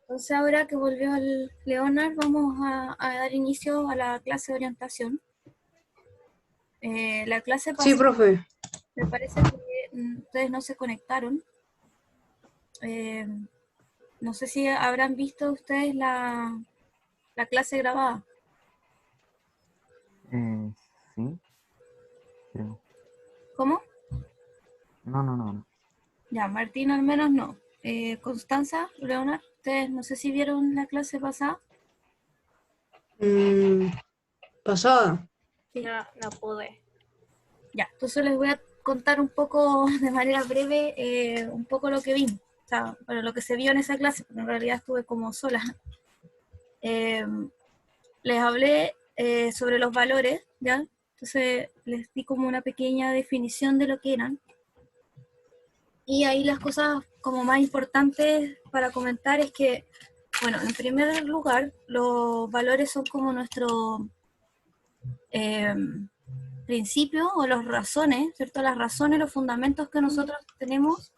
Entonces ahora que volvió el Leonard, vamos a dar inicio a la clase de orientación. La clase Sí, pasada, profe. me parece que ustedes no se conectaron. Eh, no sé si habrán visto ustedes la clase grabada. Eh, sí, creo. ¿Cómo? No, no, no, no. Ya, Martín al menos no. Constanza, Leonard, ustedes no sé si vieron la clase pasada. Mm, pasada. Sí. No, no pude. Ya, entonces les voy a contar un poco de manera breve un poco lo que vimos. O sea, bueno, lo que se vio en esa clase, porque en realidad estuve como sola. Eh, Les hablé sobre los valores, ¿ya? Entonces les di como una pequeña definición de lo que eran. Y ahí las cosas como más importantes para comentar es que, bueno, en primer lugar, los valores son como nuestro eh, principio o las razones, ¿cierto? Las razones, los fundamentos que nosotros tenemos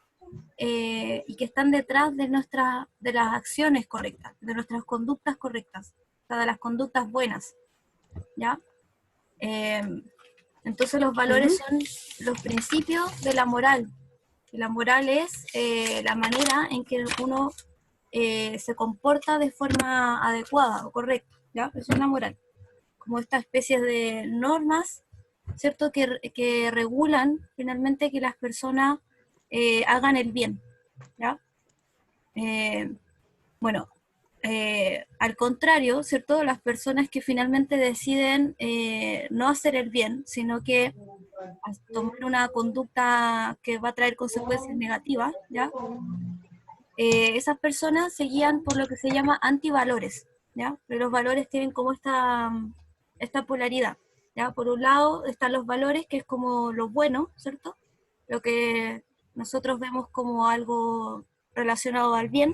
y que están detrás de las acciones correctas, de nuestras conductas correctas, o sea, de las conductas buenas, ¿ya? Eh, entonces los valores son los principios de la moral. Y la moral es la manera en que uno se comporta de forma adecuada o correcta, ¿ya? Eso es la moral. Como esta especie de normas, ¿cierto? Que regulan finalmente que las personas hagan el bien, ¿ya? Eh, bueno, al contrario, ¿cierto? Las personas que finalmente deciden no hacer el bien, sino que tomar una conducta que va a traer consecuencias negativas, ¿ya? Esas personas se guían por lo que se llama antivalores, ¿ya? Pero los valores tienen como esta polaridad, ¿ya? Por un lado están los valores, que es como lo bueno, ¿cierto? Lo que nosotros vemos como algo relacionado al bien,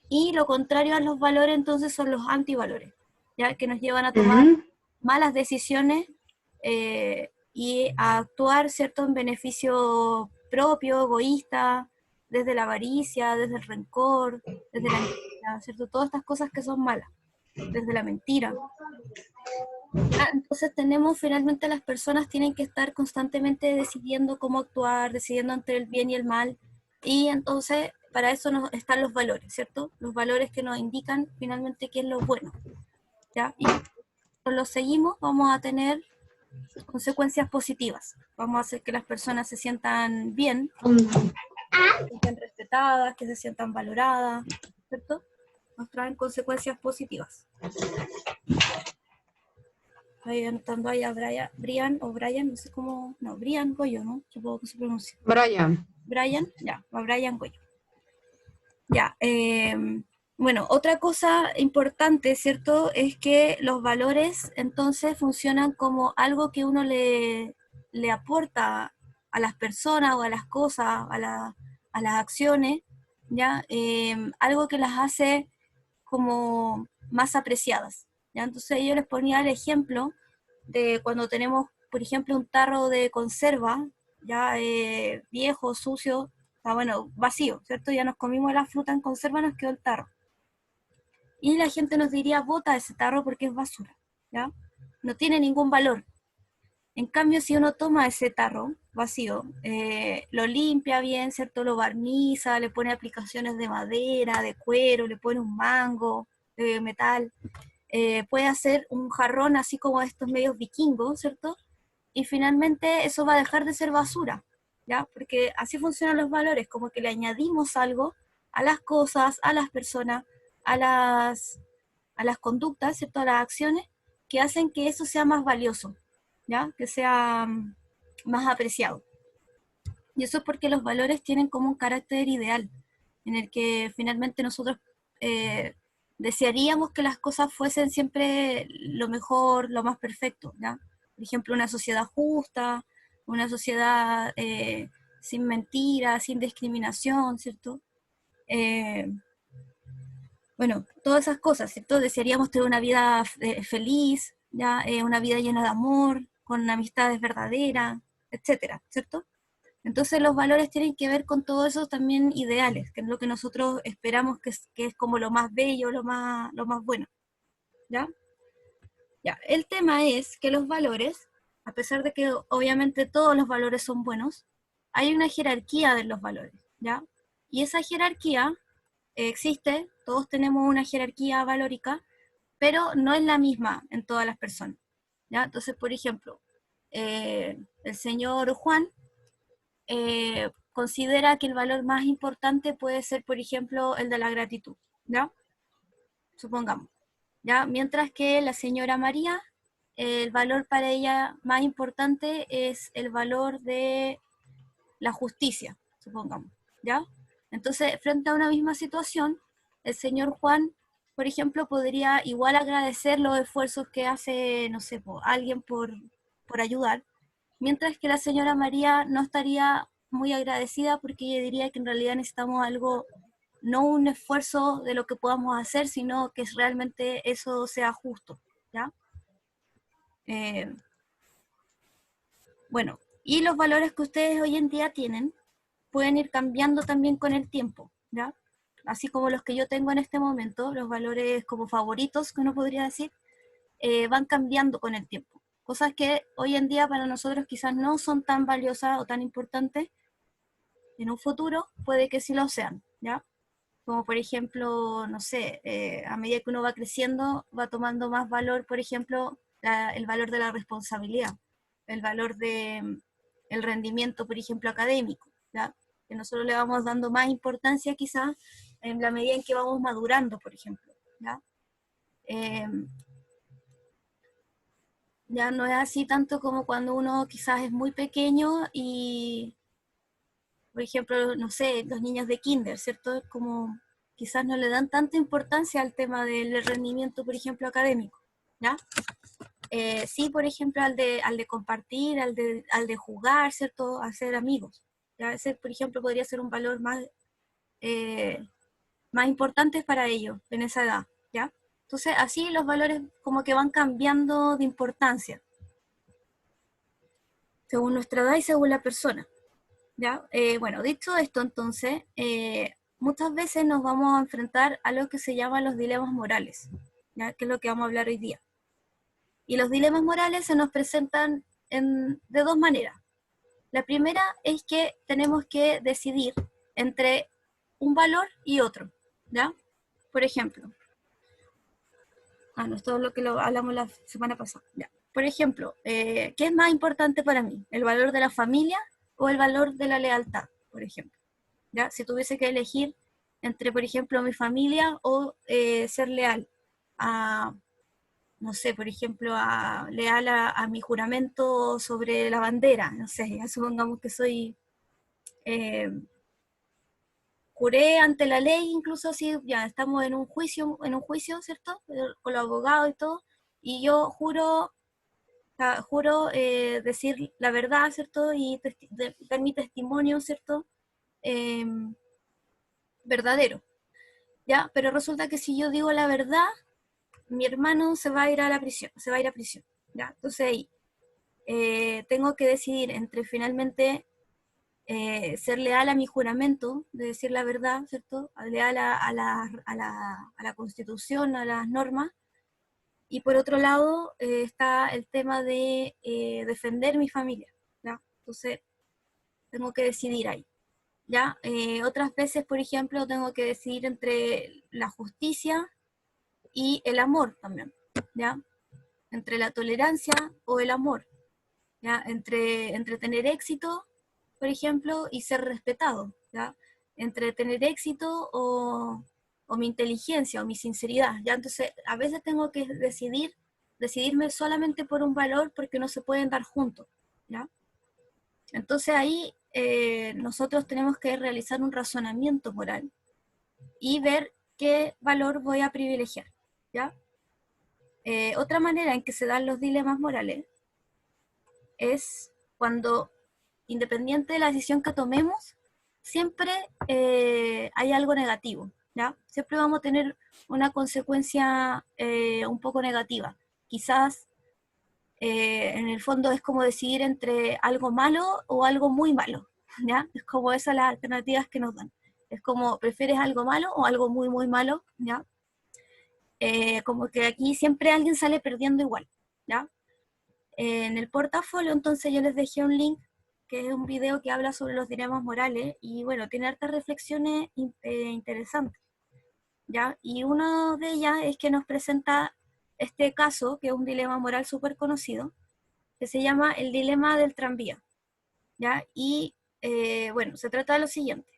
y lo contrario a los valores entonces son los antivalores, ¿ya? Que nos llevan a tomar malas decisiones y a actuar, ¿cierto?, en beneficio propio, egoísta, desde la avaricia, desde el rencor, desde la envidia, ¿cierto? Todas estas cosas que son malas, desde la mentira. ¿Ya? Entonces tenemos finalmente las personas tienen que estar constantemente decidiendo cómo actuar, decidiendo entre el bien y el mal, y entonces para eso están los valores, ¿cierto? Los valores que nos indican finalmente qué es lo bueno, ¿ya? Y si los seguimos vamos a tener consecuencias positivas, vamos a hacer que las personas se sientan bien, se sientan respetadas, que se sientan valoradas, ¿cierto? Nos traen consecuencias positivas. Ahí anotando ahí a Brian o Brian, no sé cómo, no, Brian Goyo, ¿no? Supongo que se pronuncia. Brian. Brian, ya, a Brian Goyo. Ya, bueno, otra cosa importante, ¿cierto? Es que los valores entonces funcionan como algo que uno le aporta a las personas o a las cosas, a las acciones, ¿ya? Algo que las hace como más apreciadas, ¿ya? Entonces yo les ponía el ejemplo de cuando tenemos, por ejemplo, un tarro de conserva, ya viejo, sucio, está bueno, vacío, ¿cierto? Ya nos comimos la fruta en conserva, nos quedó el tarro. Y la gente nos diría, bota ese tarro porque es basura, ¿ya? No tiene ningún valor. En cambio, si uno toma ese tarro vacío, lo limpia bien, ¿cierto? Lo barniza, le pone aplicaciones de madera, de cuero, le pone un mango, de metal, puede hacer un jarrón así como estos medios vikingos, ¿cierto? Y finalmente eso va a dejar de ser basura, ¿ya? Porque así funcionan los valores, como que le añadimos algo a las cosas, a las personas, a las conductas, ¿cierto? A las acciones, que hacen que eso sea más valioso, ¿ya? Que sea más apreciado. Y eso es porque los valores tienen como un carácter ideal, en el que finalmente nosotros desearíamos que las cosas fuesen siempre lo mejor, lo más perfecto, ¿ya? Por ejemplo, una sociedad justa, una sociedad sin mentiras, sin discriminación, ¿cierto? Bueno, todas esas cosas, ¿cierto? Desearíamos tener una vida feliz, ¿ya? Una vida llena de amor, con amistades verdaderas, etcétera, ¿cierto? Entonces los valores tienen que ver con todo eso también ideales, que es lo que nosotros esperamos que es como lo más bello, lo más bueno, ¿ya? Ya, el tema es que los valores, a pesar de que obviamente todos los valores son buenos, hay una jerarquía de los valores, ¿ya? Y esa jerarquía existe, todos tenemos una jerarquía valórica, pero no es la misma en todas las personas, ¿ya? Entonces, por ejemplo, el señor Juan considera que el valor más importante puede ser, por ejemplo, el de la gratitud, ¿ya? Supongamos, ¿ya? Mientras que la señora María, el valor para ella más importante es el valor de la justicia, supongamos, ¿ya? Entonces, frente a una misma situación, el señor Juan, por ejemplo, podría igual agradecer los esfuerzos que hace, no sé, alguien por ayudar, mientras que la señora María no estaría muy agradecida porque ella diría que en realidad necesitamos algo, no un esfuerzo de lo que podamos hacer, sino que realmente eso sea justo, ¿ya? Eh, bueno, y los valores que ustedes hoy en día tienen pueden ir cambiando también con el tiempo, ¿ya? Así como los que yo tengo en este momento, los valores como favoritos, que uno podría decir, van cambiando con el tiempo. Cosas que hoy en día para nosotros quizás no son tan valiosas o tan importantes, en un futuro puede que sí lo sean, ¿ya? Como por ejemplo, no sé, a medida que uno va creciendo, va tomando más valor, por ejemplo, el valor de la responsabilidad, el valor de el rendimiento, por ejemplo, académico, ¿ya? Que nosotros le vamos dando más importancia quizás en la medida en que vamos madurando, por ejemplo, ¿ya? Eh, ya no es así tanto como cuando uno quizás es muy pequeño y, por ejemplo, no sé, los niños de kinder, ¿cierto? Como quizás no le dan tanta importancia al tema del rendimiento, por ejemplo, académico, ¿ya? Sí, por ejemplo, al de compartir, al de jugar, ¿cierto? A ser amigos, ¿ya? Ese, por ejemplo, podría ser un valor más, eh, más importante para ellos en esa edad, ¿ya? Entonces, así los valores como que van cambiando de importancia, según nuestra edad y según la persona. ¿Ya? Bueno, dicho esto, entonces, muchas veces nos vamos a enfrentar a lo que se llama los dilemas morales, ¿ya? Que es lo que vamos a hablar hoy día. Y los dilemas morales se nos presentan de dos maneras. La primera es que tenemos que decidir entre un valor y otro, ¿ya? Por ejemplo, no es todo lo que hablamos la semana pasada, ¿ya? Por ejemplo, ¿qué es más importante para mí? ¿El valor de la familia o el valor de la lealtad, por ejemplo? ¿Ya? Si tuviese que elegir entre, por ejemplo, mi familia o ser leal a, no sé, por ejemplo, leal a mi juramento sobre la bandera, no sé, ya supongamos que soy, eh, juré ante la ley, incluso si ya estamos en un juicio, ¿cierto? Con los abogados y todo, y yo juro decir la verdad, ¿cierto? Y dar mi testimonio, ¿cierto? Eh, verdadero. ¿Ya? Pero resulta que si yo digo la verdad, mi hermano se va a ir a la prisión, se va a ir a prisión, ¿ya? Entonces ahí tengo que decidir entre finalmente ser leal a mi juramento de decir la verdad, ¿cierto? Leal a la Constitución, a las normas, y por otro lado está el tema de defender mi familia, ¿ya? Entonces tengo que decidir ahí. ¿Ya? Otras veces, por ejemplo, tengo que decidir entre la justicia y el amor también, ¿ya? Entre la tolerancia o el amor, ¿ya? Entre tener éxito, por ejemplo, y ser respetado, ¿ya? Entre tener éxito o mi inteligencia o mi sinceridad, ¿ya? Entonces, a veces tengo que decidirme solamente por un valor porque no se pueden dar juntos, ¿ya? Entonces ahí nosotros tenemos que realizar un razonamiento moral y ver qué valor voy a privilegiar, ¿ya? Otra manera en que se dan los dilemas morales es cuando, independiente de la decisión que tomemos, siempre hay algo negativo, ¿ya? Siempre vamos a tener una consecuencia un poco negativa. Quizás en el fondo es como decidir entre algo malo o algo muy malo, ¿ya? Es como esas las alternativas que nos dan. Es como, ¿prefieres algo malo o algo muy, muy malo? ¿Ya? Como que aquí siempre alguien sale perdiendo igual, ¿ya? En el portafolio, entonces yo les dejé un link, que es un video que habla sobre los dilemas morales, y bueno, tiene hartas reflexiones interesantes, ¿ya? Y una de ellas es que nos presenta este caso, que es un dilema moral súper conocido, que se llama el dilema del tranvía, ¿ya? Y bueno, se trata de lo siguiente.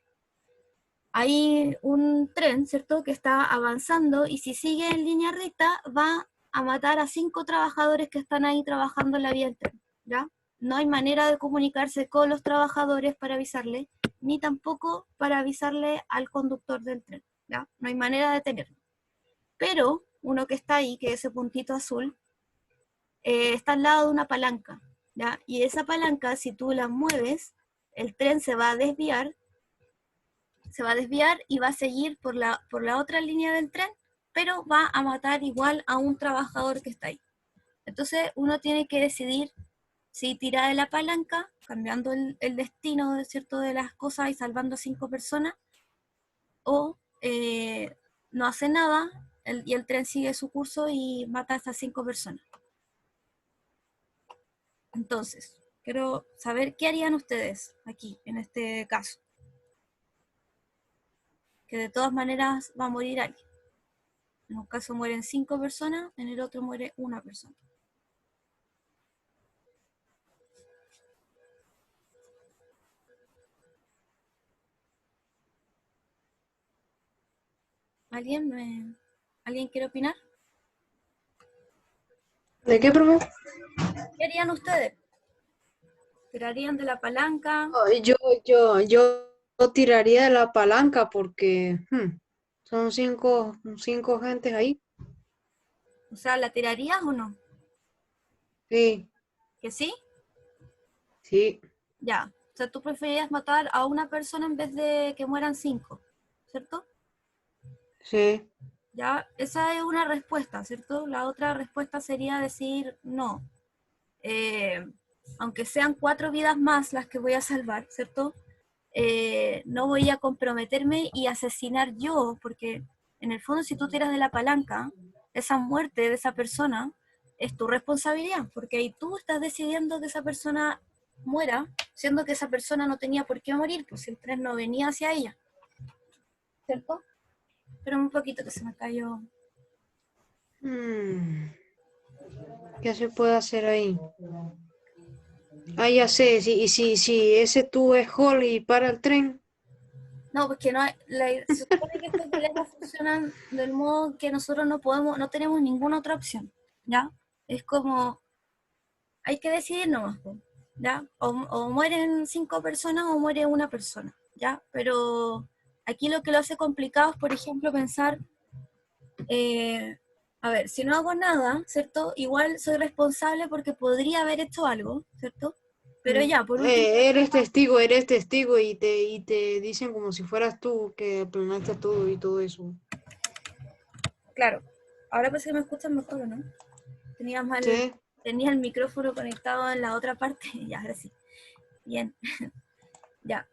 Hay un tren, ¿cierto?, que está avanzando y si sigue en línea recta va a matar a 5 trabajadores que están ahí trabajando en la vía del tren, ¿ya? No hay manera de comunicarse con los trabajadores para avisarle, ni tampoco para avisarle al conductor del tren, ¿ya? No hay manera de detenerlo. Pero uno que está ahí, que es ese puntito azul, está al lado de una palanca, ¿ya? Y esa palanca, si tú la mueves, el tren se va a desviar y va a seguir por la otra línea del tren, pero va a matar igual a un trabajador que está ahí. Entonces uno tiene que decidir si tira de la palanca, cambiando el destino, ¿cierto?, de las cosas y salvando a 5 personas, o no hace nada y el tren sigue su curso y mata a estas 5 personas. Entonces, quiero saber qué harían ustedes aquí, en este caso. Que de todas maneras va a morir alguien. En un caso mueren 5 personas, en el otro muere una persona. ¿Alguien quiere opinar? ¿De qué, profe? ¿Qué harían ustedes? ¿Tirarían de la palanca? Ay, yo tiraría de la palanca porque son cinco gentes ahí. O sea, ¿la tirarías o no? Sí, ¿Que sí? sí, Ya. O sea, tú preferirías matar a una persona en vez de que mueran 5, ¿cierto? sí. Ya, esa es una respuesta, ¿cierto? La otra respuesta sería decir no. Eh, Aunque sean 4 vidas más las que voy a salvar, ¿cierto? No voy a comprometerme y asesinar yo, porque en el fondo si tú tiras de la palanca, esa muerte de esa persona es tu responsabilidad, porque ahí tú estás decidiendo que esa persona muera, siendo que esa persona no tenía por qué morir, pues el tren no venía hacia ella, ¿cierto? Pero un poquito que se me cayó. Mm, ¿Qué se puede hacer ahí? Ah, ya sé, sí, y si ese tú es Hall y para el tren. No, porque no hay, se supone que estos dilemas funcionan del modo que nosotros no tenemos ninguna otra opción, ¿ya? Es como, hay que decidir nomás, ¿ya? O mueren 5 personas o muere una persona, ¿ya? Pero aquí lo que lo hace complicado es, por ejemplo, pensar, eh, a ver, si no hago nada, ¿cierto? Igual soy responsable porque podría haber hecho algo, ¿cierto? Pero ya, por último, Eres testigo y te dicen como si fueras tú que planeaste todo y todo eso. claro, ahora parece que me escuchan mejor, ¿o no? Tenía mal, Sí. tenía el micrófono conectado en la otra parte, ya, ahora sí. Bien, ya.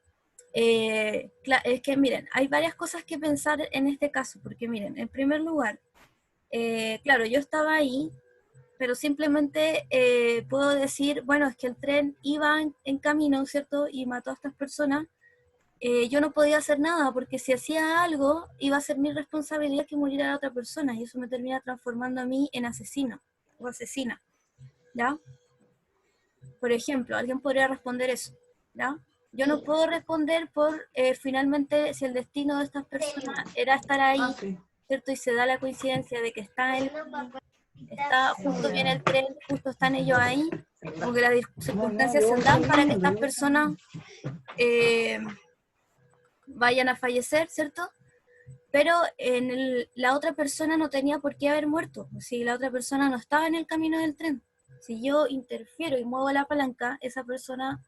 Es que miren, hay varias cosas que pensar en este caso, porque miren, en primer lugar, claro, yo estaba ahí, pero simplemente puedo decir, bueno, es que el tren iba en camino, ¿cierto? Y mató a estas personas. Yo no podía hacer nada, porque si hacía algo, iba a ser mi responsabilidad que muriera la otra persona, y eso me termina transformando a mí en asesino o asesina, ¿ya? Por ejemplo, alguien podría responder eso, ¿ya? Yo no puedo responder por finalmente si el destino de estas personas era estar ahí, ¿cierto? Y se da la coincidencia de que está justo viene el tren, justo están ellos ahí, como que las circunstancias se dan para que estas personas eh, vayan a fallecer, ¿cierto? Pero la otra persona no tenía por qué haber muerto, si la otra persona no estaba en el camino del tren. Si yo interfiero y muevo la palanca, esa persona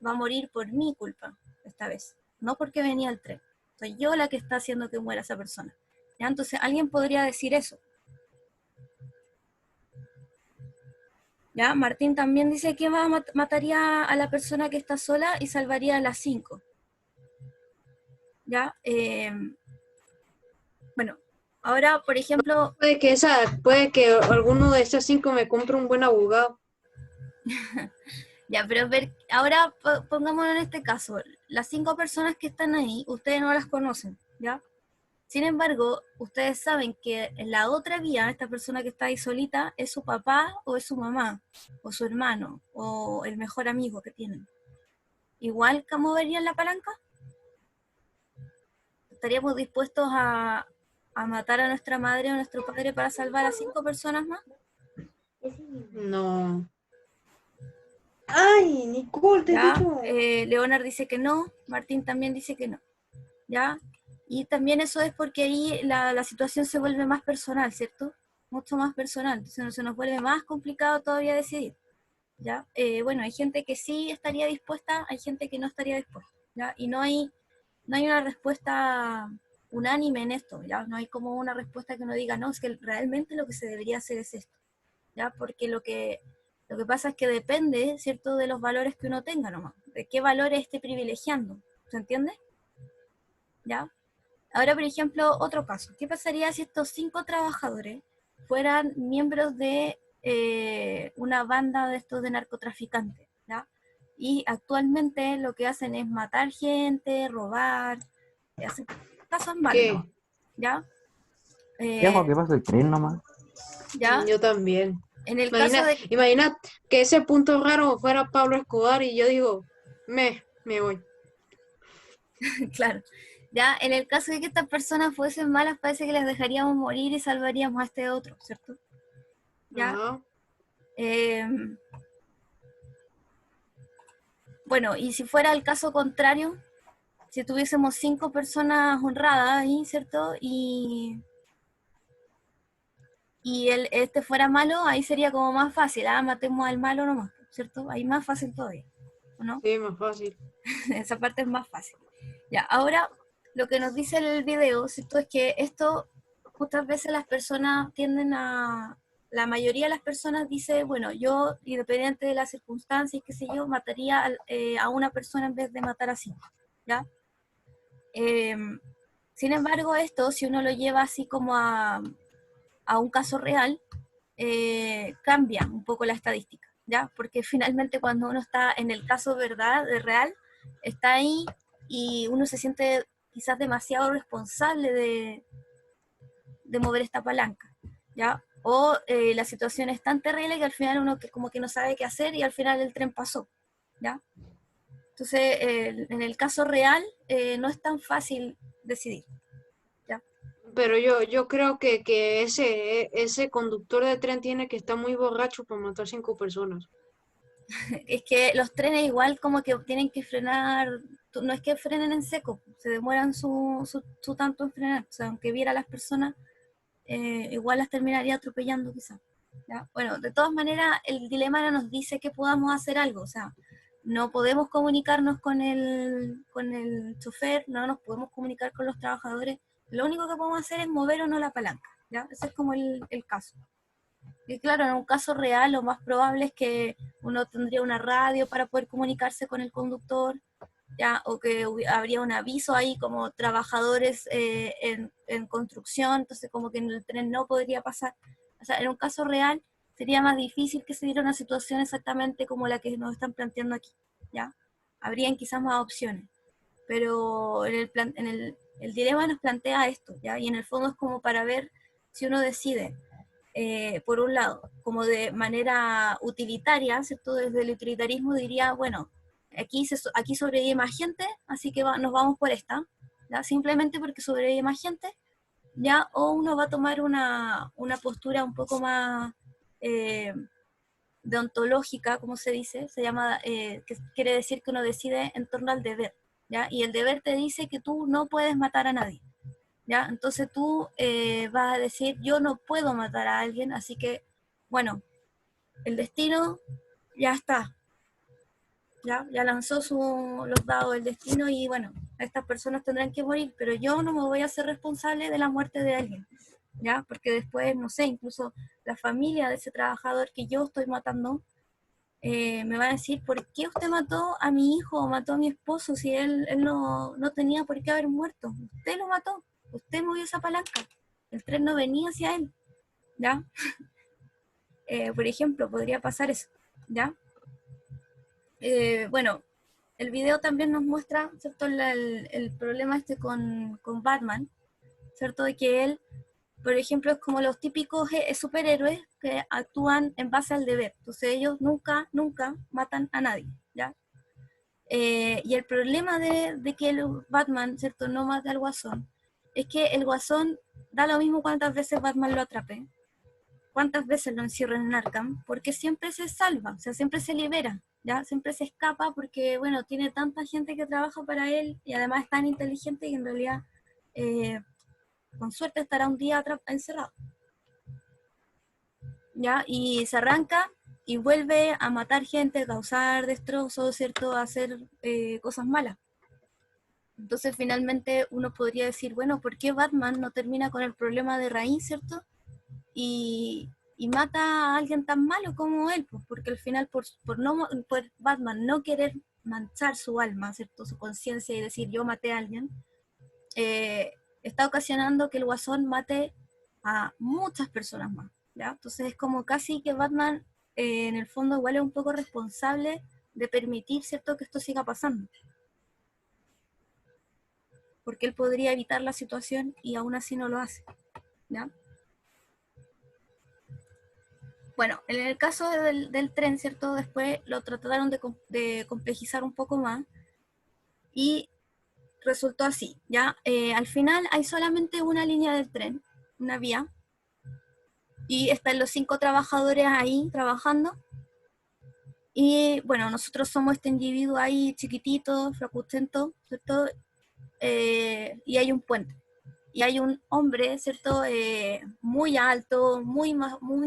va a morir por mi culpa esta vez, no porque venía el tren. Soy yo la que está haciendo que muera esa persona. ¿Ya? Entonces alguien podría decir eso. ¿Ya? Martín también dice que mataría a la persona que está sola y salvaría a las 5. ¿Ya? Bueno, ahora, por ejemplo, Puede que alguno de estos 5 me compre un buen abogado. ya, pero ahora pongámonos en este caso, las 5 personas que están ahí, ustedes no las conocen, ¿ya? Sin embargo, ustedes saben que en la otra vía, esta persona que está ahí solita, es su papá o es su mamá, o su hermano, o el mejor amigo que tienen. ¿Igual que moverían la palanca? ¿Estaríamos dispuestos a matar a nuestra madre o a nuestro padre para salvar a 5 personas más? No. Ay, Nicole, te he ¿Ya? dicho. Leonard dice que no, Martín también dice que no. ¿Ya? Y también eso es porque ahí la situación se vuelve más personal, ¿cierto? Mucho más personal, entonces se nos vuelve más complicado todavía decidir, ¿ya? Bueno, hay gente que sí estaría dispuesta, hay gente que no estaría dispuesta, ¿ya? Y no hay una respuesta unánime en esto, ¿ya? No hay como una respuesta que uno diga, no, es que realmente lo que se debería hacer es esto, ¿ya? Porque lo que pasa es que depende, ¿cierto?, de los valores que uno tenga nomás, de qué valores esté privilegiando, ¿se entiende? ¿Ya? Ahora, por ejemplo, otro caso. ¿Qué pasaría si estos 5 trabajadores fueran miembros de una banda de estos de narcotraficantes? ¿Ya? Y actualmente lo que hacen es matar gente, robar, hacen cosas malas, ¿Qué? ¿no? ¿Ya? ¿Qué hago? Eh, ¿Qué pasa? El tren nomás. ¿Ya? Yo también. En el caso de, Imagina que ese punto raro fuera Pablo Escobar y yo digo, me voy. claro, ya en el caso de que estas personas fuesen malas, parece que las dejaríamos morir y salvaríamos a este otro, ¿cierto? ¿Ya? Ajá. Eh, bueno, y si fuera el caso contrario, si tuviésemos 5 personas honradas ahí, ¿cierto? Y este fuera malo, ahí sería como más fácil, matemos al malo nomás, ¿cierto? Ahí más fácil todavía, ¿no? Sí, más fácil. Esa parte es más fácil. Ya, ahora lo que nos dice el video, ¿cierto? Es que esto muchas veces las personas tienden la mayoría de las personas dice, bueno, yo, independiente de las circunstancias, qué sé yo, mataría a una persona en vez de matar a 5, ¿ya? Eh, Sin embargo, esto, si uno lo lleva así como a un caso real, cambia un poco la estadística, ¿ya? Porque finalmente cuando uno está en el caso verdad, de real, está ahí y uno se siente quizás demasiado responsable de mover esta palanca, ¿ya? O la situación es tan terrible que al final uno que como que no sabe qué hacer y al final el tren pasó, ¿ya? Entonces, en el caso real, no es tan fácil decidir, ¿ya? Pero yo creo que ese conductor de tren tiene que estar muy borracho para matar 5 personas. Es que los trenes igual como que tienen que frenar, no es que frenen en seco, se demoran su tanto en frenar, o sea, aunque viera a las personas, igual las terminaría atropellando quizás. Bueno, de todas maneras, el dilema no nos dice que podamos hacer algo, o sea, no podemos comunicarnos con el chofer, no nos podemos comunicar con los trabajadores, lo único que podemos hacer es mover o no la palanca, ¿ya? Ese es como el caso. Y claro, en un caso real lo más probable es que uno tendría una radio para poder comunicarse con el conductor, ¿ya? O que habría un aviso ahí como trabajadores en construcción, entonces como que en el tren no podría pasar. O sea, en un caso real sería más difícil que se diera una situación exactamente como la que nos están planteando aquí, ¿ya? Habrían quizás más opciones, pero el dilema nos plantea esto, ¿ya? Y en el fondo es como para ver si uno decide por un lado, como de manera utilitaria, ¿cierto? Desde el utilitarismo diría, bueno, aquí sobrevive más gente, así que nos vamos por esta, ¿ya? Simplemente porque sobrevive más gente, ¿ya? O uno va a tomar una postura un poco más deontológica, como se dice, se llama, que quiere decir que uno decide en torno al deber, ¿ya? Y el deber te dice que tú no puedes matar a nadie, ¿ya? Entonces tú vas a decir, yo no puedo matar a alguien, así que, bueno, el destino ya está, ya lanzó los dados del destino y bueno, estas personas tendrán que morir, pero yo no me voy a hacer responsable de la muerte de alguien, ¿ya? Porque después, no sé, incluso la familia de ese trabajador que yo estoy matando, me va a decir, ¿por qué usted mató a mi hijo o mató a mi esposo si él no tenía por qué haber muerto? Usted lo mató, usted movió esa palanca, el tren no venía hacia él, ¿ya? Por ejemplo, podría pasar eso, ¿ya? Bueno, el video también nos muestra, ¿cierto?, el problema este con Batman, ¿cierto? De que él, por ejemplo, es como los típicos superhéroes que actúan en base al deber. Entonces ellos nunca matan a nadie, ¿ya? Y el problema de que el Batman, ¿cierto?, no mate al Guasón, es que el Guasón da lo mismo cuántas veces Batman lo atrape, cuántas veces lo encierran en Arkham, porque siempre se salva, o sea, siempre se libera, ¿ya? Siempre se escapa porque, bueno, tiene tanta gente que trabaja para él y además es tan inteligente que en realidad, con suerte, estará un día encerrado, ¿ya? Y se arranca y vuelve a matar gente, a causar destrozos, ¿cierto?, a hacer cosas malas. Entonces, finalmente, uno podría decir, bueno, ¿por qué Batman no termina con el problema de raíz, ¿cierto? Y mata a alguien tan malo como él, pues, porque al final por Batman no querer manchar su alma, ¿cierto?, su conciencia y decir yo maté a alguien, está ocasionando que el Guasón mate a muchas personas más, ¿ya? Entonces es como casi que Batman, en el fondo igual es un poco responsable de permitir, ¿cierto?, que esto siga pasando, porque él podría evitar la situación y aún así no lo hace, ¿ya? Bueno, en el caso del tren, ¿cierto? Después lo trataron de complejizar un poco más y resultó así, ¿ya? Al final hay solamente una línea del tren, una vía, y están los 5 trabajadores ahí trabajando. Y bueno, nosotros somos este individuo ahí chiquitito, flacutento, ¿cierto? Y hay un puente. Y hay un hombre, ¿cierto?, muy alto, muy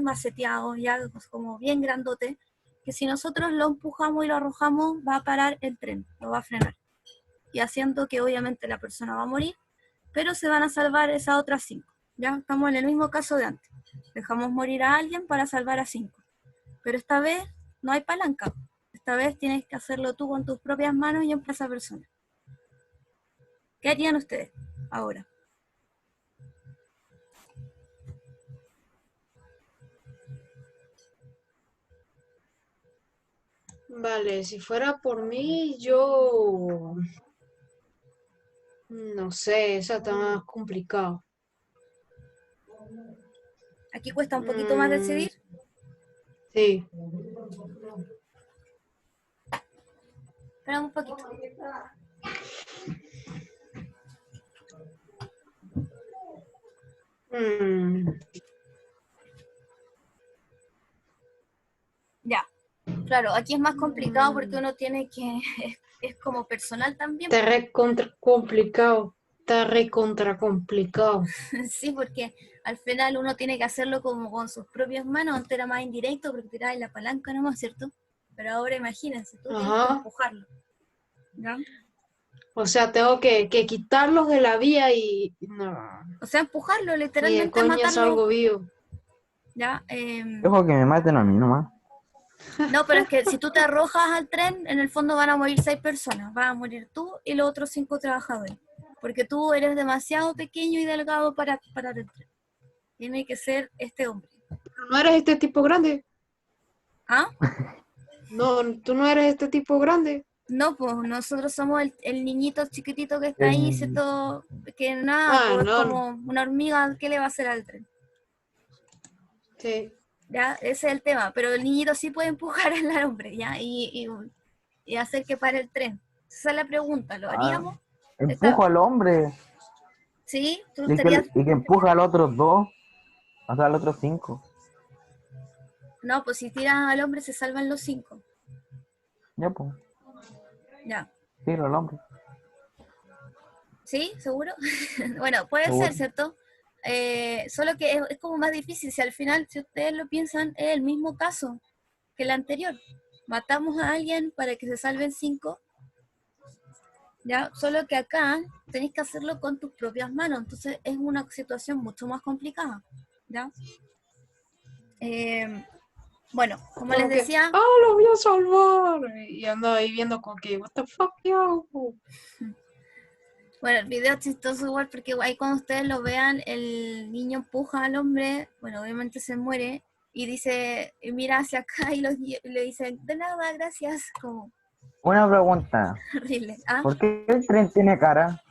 maceteado, ya como bien grandote, que si nosotros lo empujamos y lo arrojamos, va a parar el tren, lo va a frenar. Y haciendo que obviamente la persona va a morir, pero se van a salvar esas otras 5. Ya estamos en el mismo caso de antes. Dejamos morir a alguien para salvar a 5. Pero esta vez no hay palanca. Esta vez tienes que hacerlo tú con tus propias manos y en esa persona. ¿Qué harían ustedes ahora? Vale, si fuera por mí, yo no sé, esa está más complicado. Aquí cuesta un poquito más decidir. Sí. Espera un poquito. Ya, claro, aquí es más complicado porque uno tiene que, es como personal también. Está recontra complicado. Está recontra complicado. Sí, porque al final uno tiene que hacerlo como con sus propias manos, antes era más indirecto porque tiraba en la palanca nomás, ¿cierto? Pero ahora imagínense, tú tienes que Ajá. empujarlo, ¿ya? O sea, tengo que quitarlos de la vía y no. O sea, empujarlo, Ni de literalmente coña matarlo, salgo vivo. ¿ya? Dejo que me maten a mí nomás. No, pero es que si tú te arrojas al tren, en el fondo van a morir 6 personas. Vas a morir tú y los otros 5 trabajadores. Porque tú eres demasiado pequeño y delgado para parar el tren. Tiene que ser este hombre. Pero no eres este tipo grande. ¿Ah? No, tú no eres este tipo grande. No, pues nosotros somos el niñito chiquitito que está ahí, ¿cierto? Que nada, Ah, pues es no. como una hormiga, ¿qué le va a hacer al tren? Sí. ¿Ya? Ese es el tema. Pero el niñito sí puede empujar al hombre, ¿ya? Y hacer que pare el tren. Esa es la pregunta, ¿lo haríamos? Empujo al hombre ¿Sí? ¿Tú y estarías? que empuja a los otros 2, o sea, a los otros 5. No, pues si tiras al hombre se salvan los 5. Ya, pues, Ya. tiro al hombre. ¿Sí? ¿Seguro? Bueno, puede Seguro. ser, ¿cierto? Solo que es como más difícil. Si al final, si ustedes lo piensan, es el mismo caso que el anterior. Matamos a alguien para que se salven 5, ¿ya? Solo que acá tenéis que hacerlo con tus propias manos. Entonces es una situación mucho más complicada, ¿ya? Bueno, como les Como que, decía, lo voy a salvar. Y ando ahí viendo como que, what the fuck, yo. bueno, el video es chistoso igual porque ahí cuando ustedes lo vean, el niño empuja al hombre, bueno, obviamente se muere, y dice, y mira hacia acá y le dicen, de nada, gracias, como Una pregunta. horrible. ¿Ah? ¿Por qué el tren tiene cara?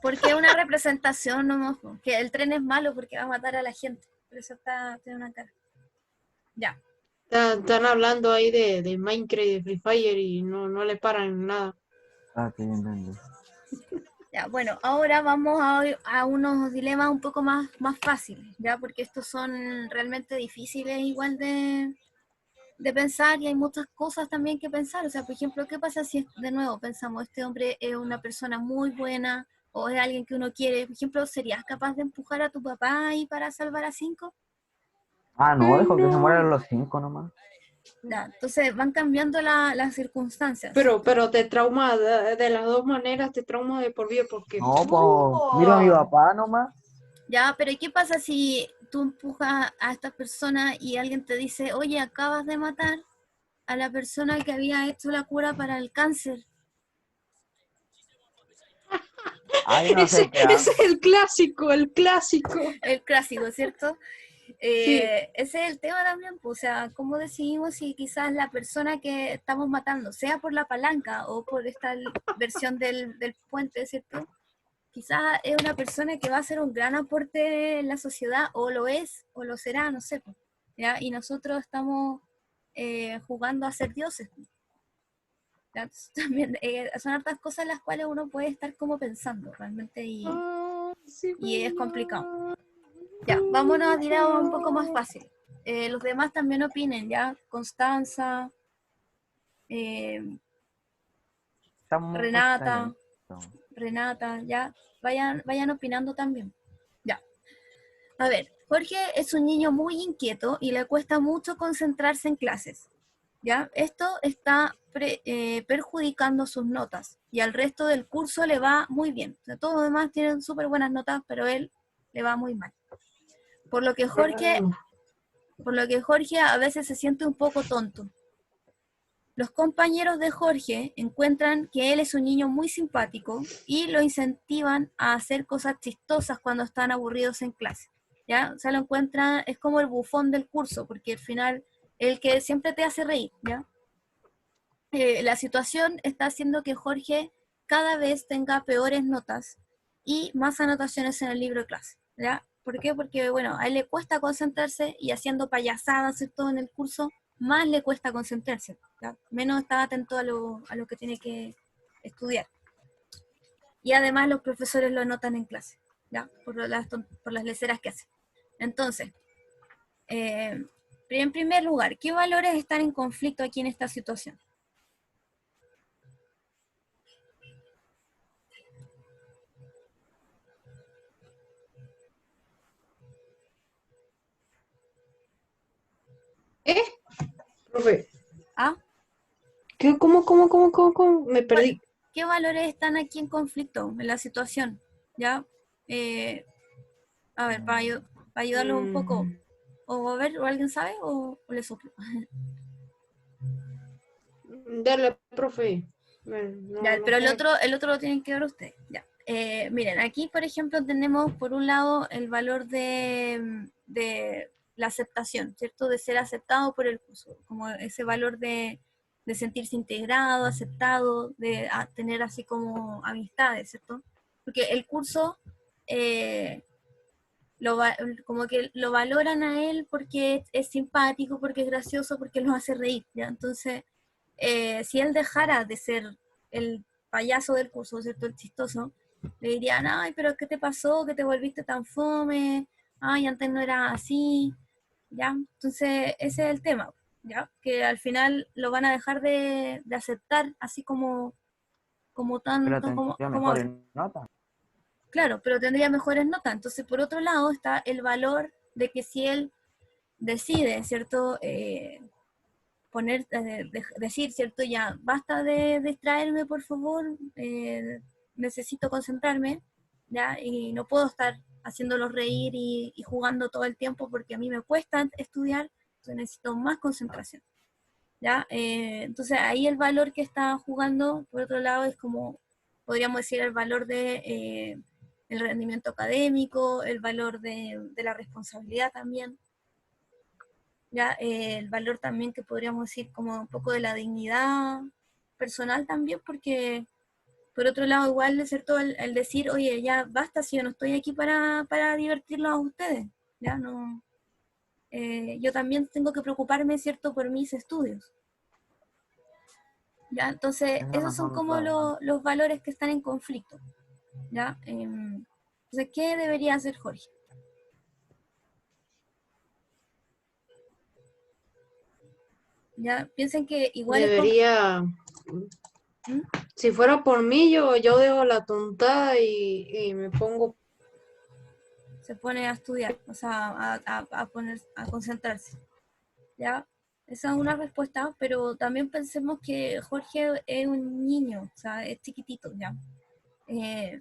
Porque es una representación nomás, que el tren es malo porque va a matar a la gente, por eso tiene una cara. Ya. Están hablando ahí de Minecraft y de Free Fire y no le paran nada. Ah, sí, entendí. Ya, bueno, ahora vamos a unos dilemas un poco más fáciles, ¿ya? Porque estos son realmente difíciles igual de pensar y hay muchas cosas también que pensar. O sea, por ejemplo, ¿qué pasa si de nuevo pensamos, este hombre es una persona muy buena o es alguien que uno quiere? Por ejemplo, ¿serías capaz de empujar a tu papá ahí para salvar a 5? Ah, no, Ay, dijo que se no. mueran los 5 nomás. Ya, entonces van cambiando las circunstancias. Pero te trauma de las dos maneras, te trauma de por vida porque No, pues miro a mi papá nomás. Ya, pero ¿y qué pasa si tú empujas a esta persona y alguien te dice, oye, acabas de matar a la persona que había hecho la cura para el cáncer? Ay, no sé ese, qué ese hago. es el clásico, el clásico. El clásico, ¿cierto? Sí. Ese es el tema también, pues, o sea, ¿cómo decidimos si quizás la persona que estamos matando, sea por la palanca o por esta versión del puente, ¿cierto? Quizás es una persona que va a hacer un gran aporte en la sociedad, o lo es, o lo será, no sé, pues, ¿ya? Y nosotros estamos jugando a ser dioses. ¿Ya? Entonces, también son hartas cosas las cuales uno puede estar como pensando realmente Sí, y es complicado. Ya, vámonos a tirar un poco más fácil. Los demás también opinen, ¿ya? Constanza, eh, Estamos Renata, calladito. Renata, ¿ya? Vayan opinando también. Ya. A ver, Jorge es un niño muy inquieto y le cuesta mucho concentrarse en clases. ¿Ya? Esto está perjudicando sus notas y al resto del curso le va muy bien. O sea, todos los demás tienen súper buenas notas, pero él le va muy mal. Por lo que Jorge, por lo que Jorge a veces se siente un poco tonto. Los compañeros de Jorge encuentran que él es un niño muy simpático y lo incentivan a hacer cosas chistosas cuando están aburridos en clase. ¿Ya? O sea, lo encuentran, es como el bufón del curso, porque al final el que siempre te hace reír, ¿ya? La situación está haciendo que Jorge cada vez tenga peores notas y más anotaciones en el libro de clase, ¿ya? ¿Por qué? Porque, bueno, a él le cuesta concentrarse y haciendo payasadas, ¿cierto? En el curso, más le cuesta concentrarse, ¿ya? Menos está atento a lo que tiene que estudiar. Y además los profesores lo notan en clase, ¿ya? Por las leceras que hace. Entonces, en primer lugar, ¿qué valores están en conflicto aquí en esta situación? ¿Eh? Profe, ¿Ah? ¿Cómo? Me perdí. ¿Qué valores están aquí en conflicto en la situación? ¿Ya? Eh, a ver, para ayudarlo un poco. Mm, O a ver, ¿o alguien sabe o le soplo? Dale, profe. No, Ya, no pero sé. el otro lo tienen que ver ustedes. Ya. Miren, aquí, por ejemplo, tenemos por un lado el valor de la aceptación, ¿cierto? De ser aceptado por el curso, como ese valor de sentirse integrado, aceptado, de tener así como amistades, ¿cierto? Porque el curso eh, como que lo valoran a él porque es simpático, porque es gracioso, porque los hace reír, ¿ya? Entonces, si él dejara de ser el payaso del curso, ¿cierto? El chistoso, le dirían, ay, pero ¿qué te pasó? ¿Que te volviste tan fome? Ay, antes no era así, ¿ya? Entonces, ese es el tema, ¿ya? Que al final lo van a dejar de aceptar así como Pero como tendría mejores ahora. notas. Claro, pero tendría mejores notas. Entonces, por otro lado, está el valor de que si él decide, ¿cierto? Decir, ¿cierto? Ya, basta de distraerme, por favor, necesito concentrarme, ¿ya? Y no puedo estar haciéndolos reír y jugando todo el tiempo porque a mí me cuesta estudiar, entonces necesito más concentración. ¿Ya? Entonces ahí el valor que está jugando, por otro lado, es como, podríamos decir, el valor de el rendimiento académico, el valor de la responsabilidad también, ¿ya? El valor también que podríamos decir como un poco de la dignidad personal también, porque por otro lado igual es cierto el decir, oye, ya basta si yo no estoy aquí para divertirlos a ustedes, ¿ya? No, yo también tengo que preocuparme, ¿cierto?, por mis estudios. ¿Ya? Entonces, Tienes esos son razón, como la verdad. los valores que están en conflicto. ¿Ya? Entonces, ¿qué debería hacer Jorge? ¿Ya? Piensen que igual es Debería, ¿Mm? si fuera por mí, yo dejo la tontada y me pongo, Se pone a estudiar, o sea, a concentrarse. ¿Ya? Esa es una respuesta, pero también pensemos que Jorge es un niño, o sea, es chiquitito, ¿ya? Eh,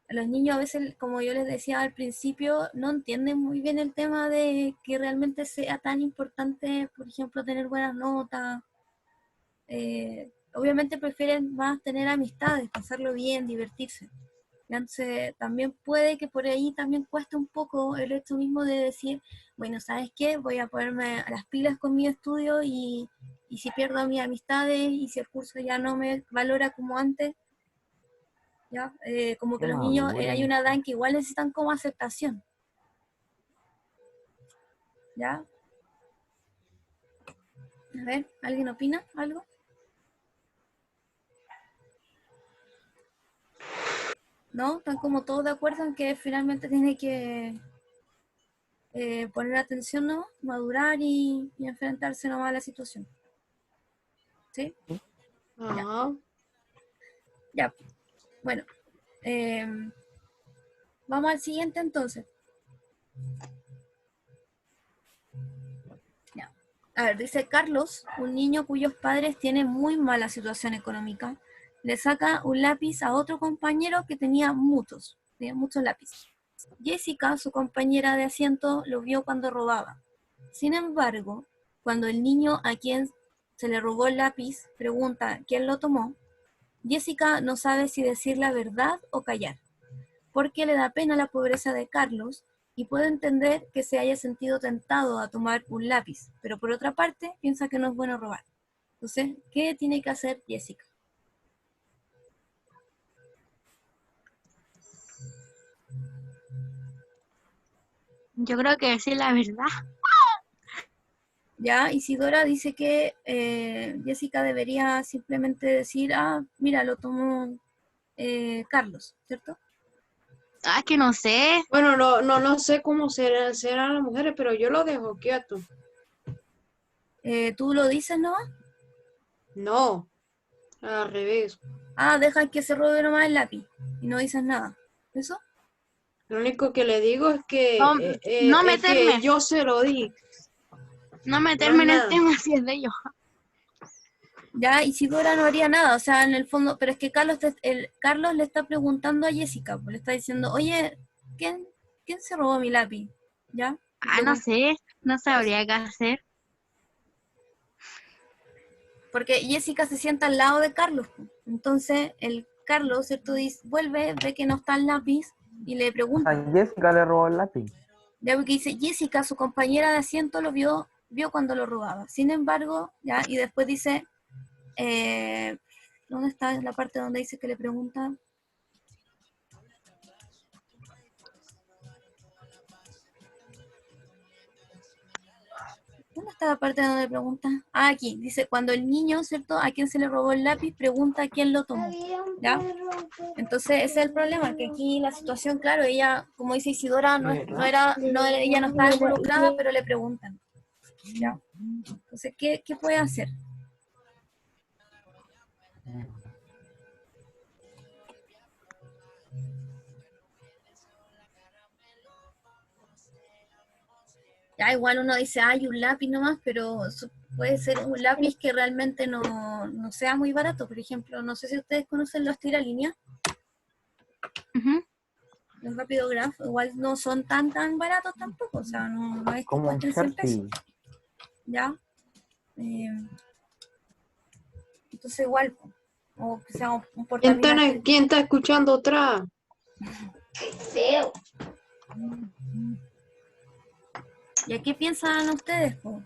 los niños a veces, como yo les decía al principio, no entienden muy bien el tema de que realmente sea tan importante, por ejemplo, tener buenas notas. Obviamente prefieren más tener amistades, pasarlo bien, divertirse. Entonces, también puede que por ahí también cueste un poco el hecho mismo de decir, bueno, ¿sabes qué? Voy a ponerme a las pilas con mi estudio y si pierdo mis amistades y si el curso ya no me valora como antes, ¿ya? Como que Qué los niños, hay maduren. una edad en que igual necesitan como aceptación, ¿ya? A ver, ¿alguien opina algo? ¿No? Están como todos de acuerdo en que finalmente tiene que poner atención, ¿no? Madurar y enfrentarse nomás a la situación. ¿Sí? Ya, ajá, ya. Bueno, eh, vamos al siguiente entonces. Ya. A ver, dice Carlos, un niño cuyos padres tienen muy mala situación económica, le saca un lápiz a otro compañero que tenía muchos lápices. Jessica, su compañera de asiento, lo vio cuando robaba. Sin embargo, cuando el niño a quien se le robó el lápiz pregunta quién lo tomó, Jessica no sabe si decir la verdad o callar, porque le da pena la pobreza de Carlos y puede entender que se haya sentido tentado a tomar un lápiz, pero por otra parte piensa que no es bueno robar. Entonces, ¿qué tiene que hacer Jessica? Yo creo que decir la verdad. Ya Isidora dice que Jessica debería simplemente decir, ah, mira, lo tomó Carlos, ¿cierto? Ah, que no sé. bueno, no sé cómo serán las mujeres, pero yo lo dejo quieto. Tú lo dices, ¿no? No, al revés. Ah, deja que se robe nomás el lápiz y no dices nada. ¿Eso? Lo único que le digo No, no es que meterme. yo se lo di, No más meterme en el nada. tema si es de ellos. Ya Isidora no haría nada, o sea, en el fondo, pero es que Carlos le está preguntando a Jessica, pues le está diciendo, oye, ¿quién se robó mi lápiz? ¿Ya? Ah, no sé. No Pues, sabría qué hacer. porque Jessica se sienta al lado de Carlos, pues. Entonces el Carlos, ¿cierto? Vuelve, ve que no está el lápiz y le O sea, pregunta. Jessica le robó el lápiz. Ya porque dice, Jessica, su compañera de asiento, lo vio cuando lo robaba. Sin embargo, ya, y después dice, eh, ¿dónde está la parte donde dice que le pregunta? ¿Dónde está la parte donde le pregunta? Ah, aquí, dice, cuando el niño, ¿cierto? A quién se le robó el lápiz, pregunta a quién lo tomó. ¿Ya? Entonces, ese es el problema, que aquí la situación, claro, ella, como dice Isidora, ella no estaba involucrada, pero le preguntan. ¿Ya? Entonces, ¿qué puede hacer? Ya igual uno dice, hay un lápiz nomás, pero puede ser un lápiz que realmente no sea muy barato. Por ejemplo, no sé si ustedes conocen los tiralíneas. Ujú. los Rapidograph, igual no son tan baratos tampoco, o sea, no es que Como un cuesten 100 pesos, Sharpie. ¿ya? Entonces igual, o que sea un portapilas. ¿Quién está escuchando atrás? Feo. ¿Y a qué piensan ustedes, po?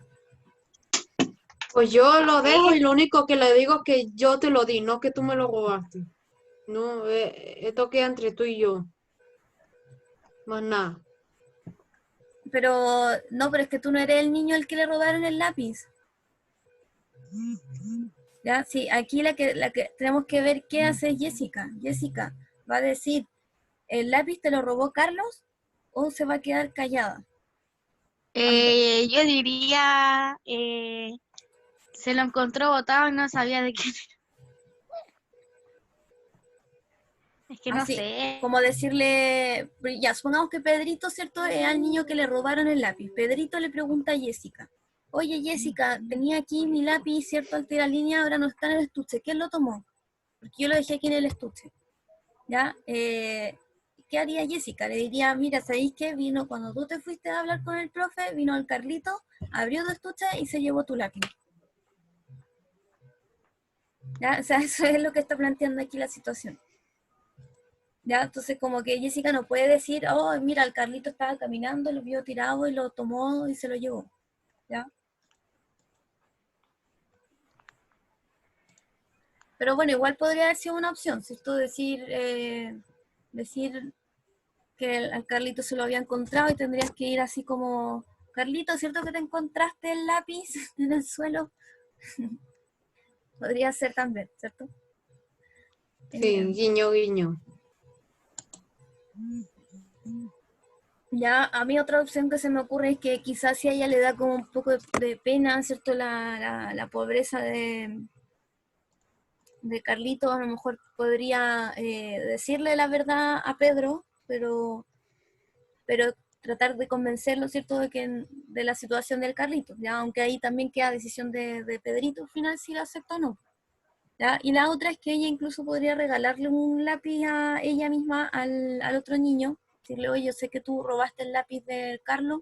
Pues yo lo dejo y lo único que le digo es que yo te lo di, no que tú me lo robaste. No, esto queda entre tú y yo. Más nada. Pero, no, pero es que tú no eres el niño al que le robaron el lápiz. ¿Ya? Sí, aquí la que tenemos que ver qué hace Jessica. Jessica va a decir, ¿el lápiz te lo robó Carlos o se va a quedar callada? Yo diría, se lo encontró botado y no sabía de qué. Es que no Así, sé. como decirle, ya, supongamos que Pedrito, ¿cierto? Es al niño que le robaron el lápiz. Pedrito le pregunta a Jessica, oye Jessica, tenía aquí mi lápiz, ¿cierto? Al tirar línea, ahora no está en el estuche. ¿Quién lo tomó? Porque yo lo dejé aquí en el estuche. ¿Ya? ¿Qué haría Jessica? Le diría, mira, ¿sabéis qué? Vino cuando tú te fuiste a hablar con el profe, vino el Carlito, abrió tu estuche y se llevó tu lápiz. ¿Ya? O sea, eso es lo que está planteando aquí la situación. ¿Ya? Entonces como que Jessica no puede decir, oh, mira, el Carlito estaba caminando, lo vio tirado y lo tomó y se lo llevó. ¿Ya? Pero bueno, igual podría haber sido una opción, ¿cierto? Decir que al Carlito se lo había encontrado y tendrías que ir así como, Carlito, ¿cierto que te encontraste el lápiz en el suelo? Podría ser también, ¿cierto? Sí, guiño, guiño. Ya, a mí otra opción que se me ocurre es que quizás si a ella le da como un poco de pena, ¿cierto? La pobreza de Carlito, a lo mejor podría decirle la verdad a Pedro, pero tratar de convencerlo, ¿cierto?, de la situación del Carlito, ¿ya? Aunque ahí también queda decisión de Pedrito al final si lo acepta o no. ¿Ya? Y la otra es que ella incluso podría regalarle un lápiz a ella misma al otro niño, decirle, oye, yo sé que tú robaste el lápiz de Carlos,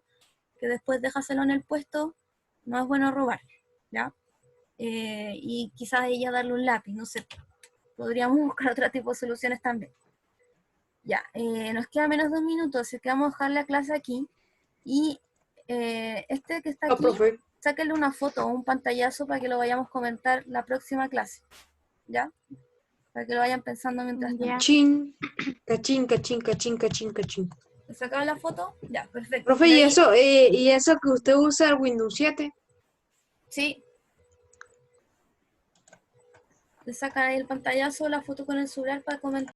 que después déjaselo en el puesto, no es bueno robar, ¿ya? Y quizás ella darle un lápiz, no sé, podríamos buscar otro tipo de soluciones también. Ya, nos queda menos de un minuto, así que vamos a dejar la clase aquí. Y este que está Ah, aquí, profe. sáquenle una foto o un pantallazo para que lo vayamos a comentar la próxima clase. ¿Ya? Para que lo vayan pensando mientras tanto. Ya. Chin, cachín, cachín, cachín, cachín, cachín. ¿Le sacaron la foto? Ya, perfecto. Profe, De ¿y ahí- eso que usted usa el Windows 7? Sí. Le sacan ahí el pantallazo, la foto con el celular para comentar.